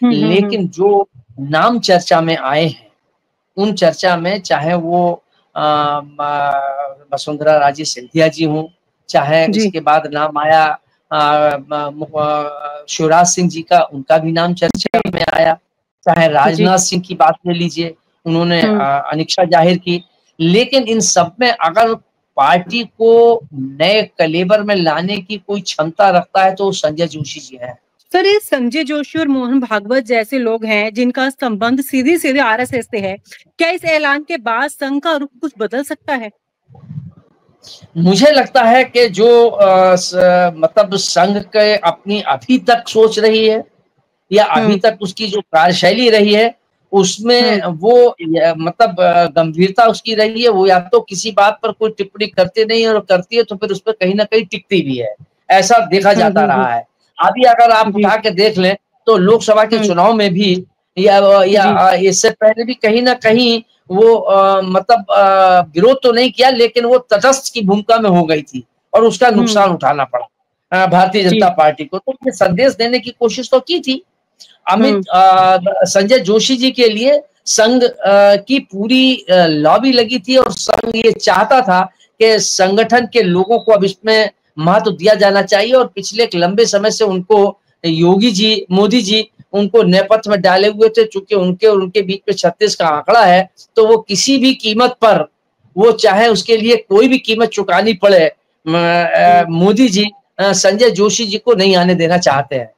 लेकिन जो नाम चर्चा में आए हैं, उन चर्चा में चाहे वो वसुंधरा राजे सिंधिया जी हों, चाहे इसके बाद नाम आया शिवराज सिंह जी का, उनका भी नाम चर्चा में आया, चाहे राजनाथ सिंह की बात ले लीजिए, उन्होंने अनिच्छा जाहिर की। लेकिन इन सब में अगर पार्टी को नए कलेवर में लाने की कोई क्षमता रखता है तो संजय जोशी जी है। सर, ये संजय जोशी और मोहन भागवत जैसे लोग हैं जिनका संबंध सीधे सीधे आरएसएस से है, क्या इस ऐलान के बाद संघ का रुख कुछ बदल सकता है? मुझे लगता है कि जो मतलब संघ के अपनी अभी तक सोच रही है या अभी तक उसकी जो कार्यशैली रही है, उसमें वो मतलब गंभीरता उसकी रही है, वो या तो किसी बात पर कोई टिप्पणी करते नहीं है, और करती है तो फिर उस पर कहीं ना कहीं टिकती भी है, ऐसा देखा जाता रहा है। अभी अगर आप उठा के देख लें तो लोकसभा के चुनाव में भी या इससे पहले भी कहीं ना कहीं वो मतलब विरोध तो नहीं किया, लेकिन वो तटस्थ की भूमिका में हो गई थी और उसका नुकसान उठाना पड़ा भारतीय जनता पार्टी को। तो ये संदेश देने की कोशिश तो की थी। संजय जोशी जी के लिए संघ की पूरी लॉबी लगी थी और संघ ये चाहता था कि संगठन के लोगों को अब इसमें महत्व दिया जाना चाहिए, और पिछले एक लंबे समय से उनको योगी जी, मोदी जी उनको नेपथ्य में डाले हुए थे। चूंकि उनके और उनके बीच में 36 का आंकड़ा है, तो वो किसी भी कीमत पर, वो चाहे उसके लिए कोई भी कीमत चुकानी पड़े, मोदी जी संजय जोशी जी को नहीं आने देना चाहते हैं।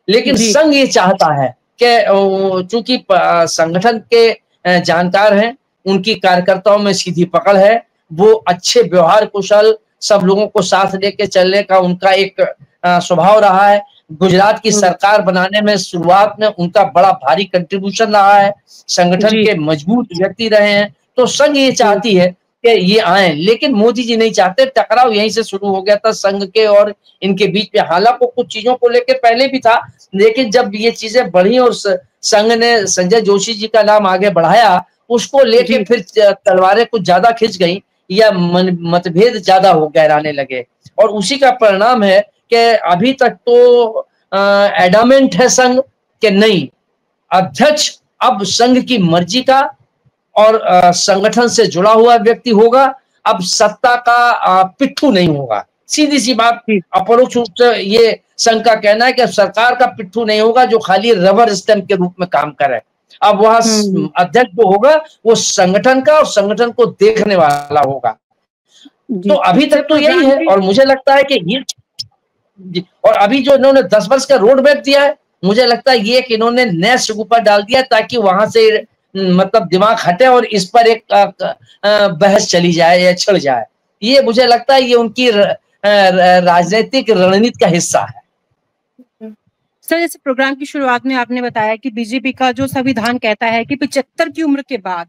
लेकिन संघ ये चाहता है कि चूंकि संगठन के जानकार हैं, उनकी कार्यकर्ताओं में सीधी पकड़ है, वो अच्छे व्यवहार कुशल, सब लोगों को साथ लेके चलने का उनका एक स्वभाव रहा है। गुजरात की सरकार बनाने में शुरुआत में उनका बड़ा भारी कंट्रीब्यूशन रहा है, संगठन के मजबूत व्यक्ति रहे हैं। तो संघ ये चाहती है कि ये आए, लेकिन मोदी जी नहीं चाहते। टकराव यहीं से शुरू हो गया था संघ के और इनके बीच में। हालांकि कुछ चीजों को लेकर पहले भी था, लेकिन जब ये चीजें बढ़ी और संघ ने संजय जोशी जी का नाम आगे बढ़ाया, उसको लेके फिर तलवारें कुछ ज्यादा खिंच गई या मतभेद ज्यादा हो गहराने लगे, और उसी का परिणाम है कि अभी तक तो एडामेंट है संघ कि नहीं, अध्यक्ष अब संघ की मर्जी का और संगठन से जुड़ा हुआ व्यक्ति होगा, अब सत्ता का पिट्ठू नहीं होगा। सीधी सी बात, अपरोक्ष रूप से ये संघ का कहना है कि अब सरकार का पिट्ठू नहीं होगा जो खाली रबर स्टैंप के रूप में काम करे। अब वह अध्यक्ष जो होगा वो संगठन का और संगठन को देखने वाला होगा। तो अभी तक तो यही है, और मुझे लगता है कि ये, और अभी जो इन्होंने 10 वर्ष का रोड मैप दिया है, मुझे लगता है ये कि इन्होंने नए ऊपर डाल दिया ताकि वहां से मतलब दिमाग हटे और इस पर एक बहस चली जाए या छिड़ जाए। ये मुझे लगता है ये उनकी राजनीतिक रणनीति का हिस्सा है। सर, जैसे प्रोग्राम की शुरुआत में आपने बताया कि बीजेपी का जो संविधान कहता है कि 75 की उम्र के बाद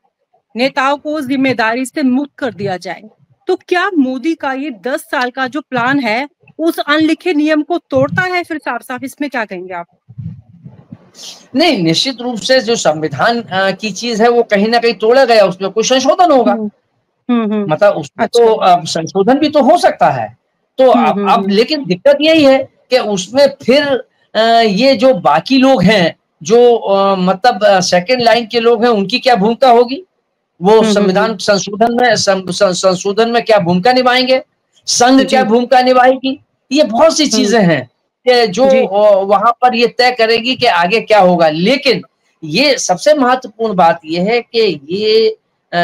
नेताओं को जिम्मेदारी से मुक्त कर दिया जाए, तो क्या मोदी का ये 10 साल का जो प्लान है उस अनलिखे नियम को तोड़ता है? फिर साफ साफ इसमें क्या कहेंगे आप? नहीं, निश्चित रूप से जो संविधान की चीज है वो कहीं ना कहीं तोड़ा गया, उसमें कुछ संशोधन होगा। मतलब उसमें तो संशोधन भी तो हो सकता है। तो अब लेकिन दिक्कत यही है कि उसमें फिर ये जो बाकी लोग हैं, जो मतलब सेकंड लाइन के लोग हैं, उनकी क्या भूमिका होगी? वो संविधान संशोधन में क्या भूमिका निभाएंगे? संघ क्या भूमिका निभाएगी? ये बहुत सी चीजें हैं कि जो वहां पर ये तय करेगी कि आगे क्या होगा। लेकिन ये सबसे महत्वपूर्ण बात ये है कि ये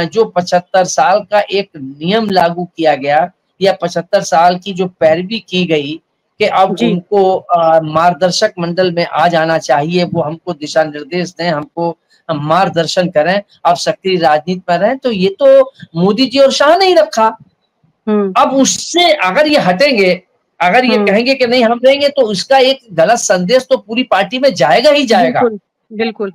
जो 75 साल का एक नियम लागू किया गया, या 75 साल की जो पैरवी की गई कि अब उनको मार्गदर्शक मंडल में आ जाना चाहिए, वो हमको दिशा निर्देश दें, हमको मार्गदर्शन करें, अब सक्रिय राजनीति में रहें, तो ये तो मोदी जी और शाह ने ही रखा। अब उससे अगर ये हटेंगे, अगर ये कहेंगे कि नहीं हम रहेंगे, तो इसका एक गलत संदेश तो पूरी पार्टी में जाएगा ही जाएगा। बिल्कुल।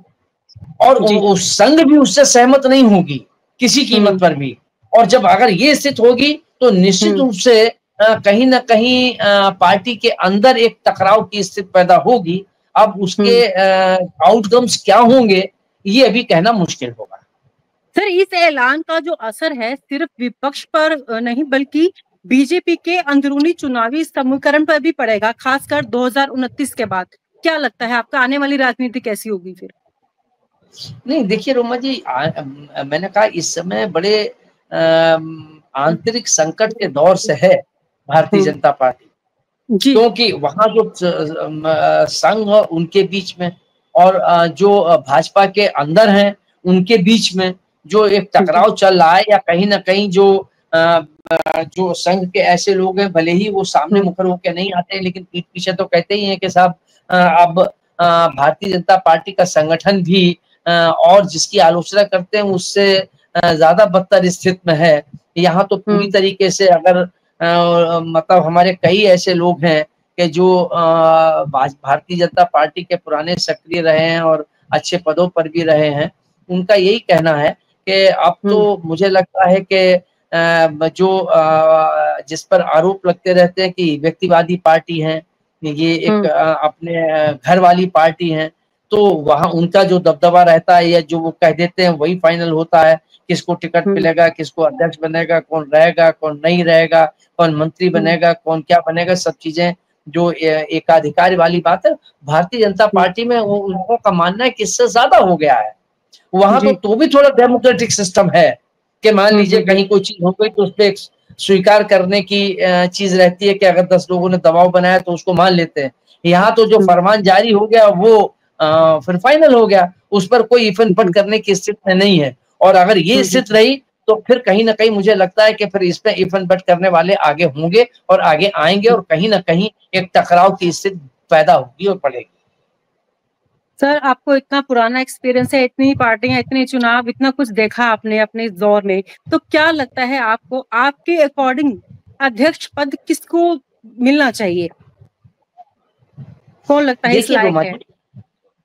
और उस संघ भी उससे सहमत नहीं होगी किसी कीमत पर भी। और जब अगर ये स्थिति होगी तो निश्चित रूप से कहीं ना कहीं पार्टी के अंदर एक टकराव की स्थिति पैदा होगी। अब उसके आउटकम्स क्या होंगे ये अभी कहना मुश्किल होगा। सर, इस ऐलान का जो असर है सिर्फ विपक्ष पर नहीं बल्कि बीजेपी के अंदरूनी चुनावी समीकरण पर भी पड़ेगा, खासकर 2029 के बाद। क्या लगता है आपका आने वाली राजनीति कैसी होगी फिर? नहीं देखिए रोमा जी, मैंने कहा इस समय बड़े आंतरिक संकट के दौर से है भारतीय जनता पार्टी, क्योंकि वहां जो संघ और उनके बीच में और जो भाजपा के अंदर हैं उनके बीच में जो एक टकराव चल रहा है, या कहीं ना कहीं जो संघ के ऐसे लोग हैं, भले ही वो सामने मुखर होकर नहीं आते, लेकिन पीठ पीछे तो कहते ही हैं कि साहब अब भारतीय जनता पार्टी का संगठन भी और जिसकी आलोचना करते हैं उससे ज्यादा बदतर स्थिति में है। यहाँ तो पूरी तरीके से अगर मतलब हमारे कई ऐसे लोग हैं कि जो भारतीय जनता पार्टी के पुराने सक्रिय रहे हैं और अच्छे पदों पर भी रहे हैं, उनका यही कहना है कि अब तो मुझे लगता है कि जो जिस पर आरोप लगते रहते हैं कि व्यक्तिवादी पार्टी है, ये एक अपने घर वाली पार्टी है, तो वहां उनका जो दबदबा रहता है या जो वो कह देते हैं वही फाइनल होता है। किसको टिकट मिलेगा, किसको अध्यक्ष बनेगा, कौन रहेगा, कौन नहीं रहेगा, कौन मंत्री बनेगा, कौन क्या बनेगा, सब चीजें जो एकाधिकार वाली बात है भारतीय जनता पार्टी में वो उन लोगों का मानना है कि इससे ज्यादा हो गया है। वहां तो भी थोड़ा डेमोक्रेटिक सिस्टम है कि मान लीजिए कहीं कोई चीज हो गई तो उस पर स्वीकार करने की चीज रहती है कि अगर 10 लोगों ने दबाव बनाया तो उसको मान लेते हैं। यहाँ तो जो फरमान जारी हो गया वो फिर फाइनल हो गया, उस पर कोई इफन पट करने की स्थिति में नहीं है। और अगर ये स्थिति रही तो फिर कहीं ना कहीं मुझे लगता है कि फिर इस पे इफन पट करने वाले आगे होंगे और आगे आएंगे और कहीं ना कहीं एक टकराव की स्थिति पैदा होगी और पड़ेगी। सर, आपको इतना पुराना एक्सपीरियंस है, इतनी पार्टियां, इतने चुनाव, इतना कुछ देखा आपने अपने इस दौर में, तो क्या लगता है आपको, आपके अकॉर्डिंग अध्यक्ष पद किसको मिलना चाहिए? कौन लगता है इस लायक है?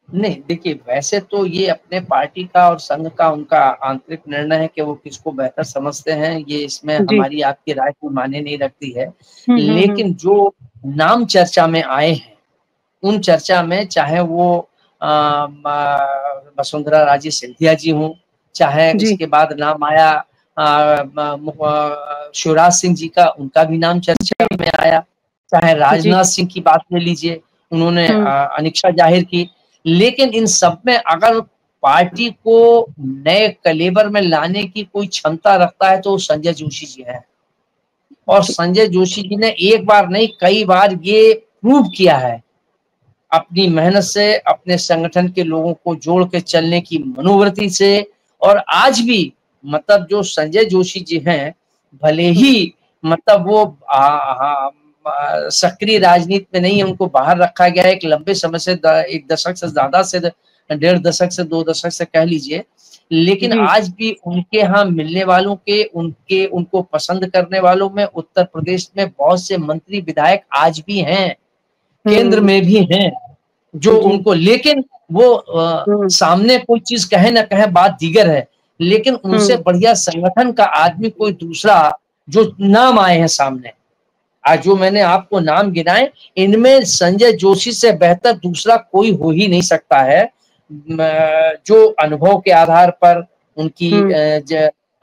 नहीं देखिए, वैसे तो ये अपने पार्टी का और संघ का उनका आंतरिक निर्णय है कि वो किसको बेहतर समझते हैं, ये इसमें हमारी आपकी राय कोई मायने नहीं रखती है। लेकिन जो नाम चर्चा में आए हैं उन चर्चा में चाहे वो वसुंधरा राजे सिंधिया जी हों, चाहे इसके बाद नाम आया शिवराज सिंह जी का, उनका भी नाम चर्चा में आया, चाहे राजनाथ सिंह की बात ले लीजिए, उन्होंने अनिच्छा जाहिर की। लेकिन इन सब में अगर पार्टी को नए कलेवर में लाने की कोई क्षमता रखता है तो संजय जोशी जी है। और संजय जोशी जी ने एक बार नहीं कई बार ये प्रूव किया है अपनी मेहनत से, अपने संगठन के लोगों को जोड़ के चलने की मनोवृत्ति से। और आज भी मतलब जो संजय जोशी जी हैं, भले ही मतलब वो सक्रिय राजनीति में नहीं है, उनको बाहर रखा गया है एक लंबे समय से, एक दशक से ज्यादा से, 1.5 दशक से 2 दशक से कह लीजिए, लेकिन आज भी उनके यहाँ मिलने वालों के, उनको पसंद करने वालों में उत्तर प्रदेश में बहुत से मंत्री विधायक आज भी हैं, केंद्र में भी हैं जो उनको, लेकिन वो सामने कोई चीज कहे ना कहे बात दीगर है, लेकिन उनसे बढ़िया संगठन का आदमी कोई दूसरा जो नाम आए हैं सामने, आज जो मैंने आपको नाम गिनाए, इनमें संजय जोशी से बेहतर दूसरा कोई हो ही नहीं सकता है। जो अनुभव के आधार पर उनकी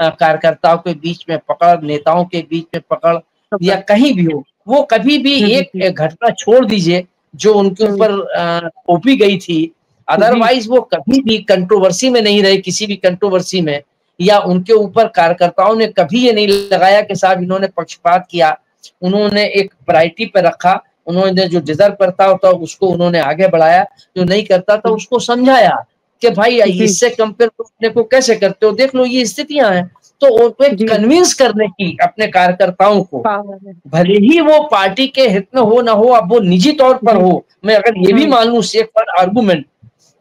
कार्यकर्ताओं के बीच में पकड़, नेताओं के बीच में पकड़, या कहीं भी हो, वो कभी भी एक घटना छोड़ दीजिए जो उनके ऊपर थोपी गई थी, अदरवाइज वो कभी भी कंट्रोवर्सी में नहीं रहे, किसी भी कंट्रोवर्सी में, या उनके ऊपर कार्यकर्ताओं ने कभी ये नहीं लगाया कि साहब इन्होंने पक्षपात किया। उन्होंने एक प्रायोरिटी पे रखा, उन्होंने जो डिजर्व करता होता उसको उन्होंने आगे बढ़ाया, जो नहीं करता था उसको समझाया कि भाई इससे कंपेयर अपने को कैसे करते हो, देख लो ये स्थितियां हैं। तो उनको कन्विंस करने की अपने कार्यकर्ताओं को, भले ही वो पार्टी के हित में हो ना हो, अब वो निजी तौर पर हो, मैं अगर ये भी मान लूं सेफ फॉर आर्गुमेंट,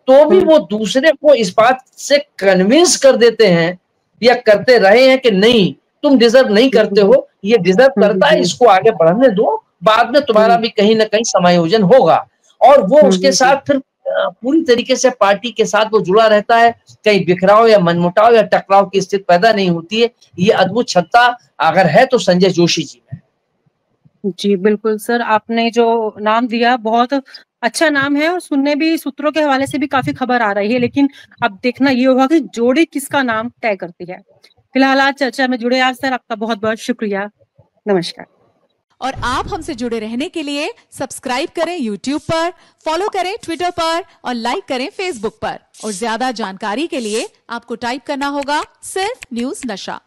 तो भी वो दूसरे को इस बात से कन्विंस कर देते हैं या करते रहे हैं कि नहीं तुम डिजर्व नहीं करते हो, ये डिजर्व करता है, इसको आगे बढ़ने दो, बाद में तुम्हारा भी कहीं ना कहीं समायोजन होगा। और वो उसके साथ फिर पूरी तरीके से पार्टी के साथ वो जुड़ा रहता है, कहीं बिखराव या मनमुटाव या टकराव की स्थिति पैदा नहीं होती है। ये अद्भुत क्षमता अगर है तो संजय जोशी जी में। जी बिल्कुल सर, आपने जो नाम दिया बहुत अच्छा नाम है और सुनने भी, सूत्रों के हवाले से भी काफी खबर आ रही है, लेकिन अब देखना ये होगा कि जोड़ी किसका नाम तय करती है। फिलहाल आज चर्चा में जुड़े आप सर, आपका बहुत बहुत शुक्रिया। नमस्कार। और आप हमसे जुड़े रहने के लिए सब्सक्राइब करें YouTube पर, फॉलो करें ट्विटर पर और लाइक करें Facebook पर। और ज्यादा जानकारी के लिए आपको टाइप करना होगा सिर्फ न्यूज नशा।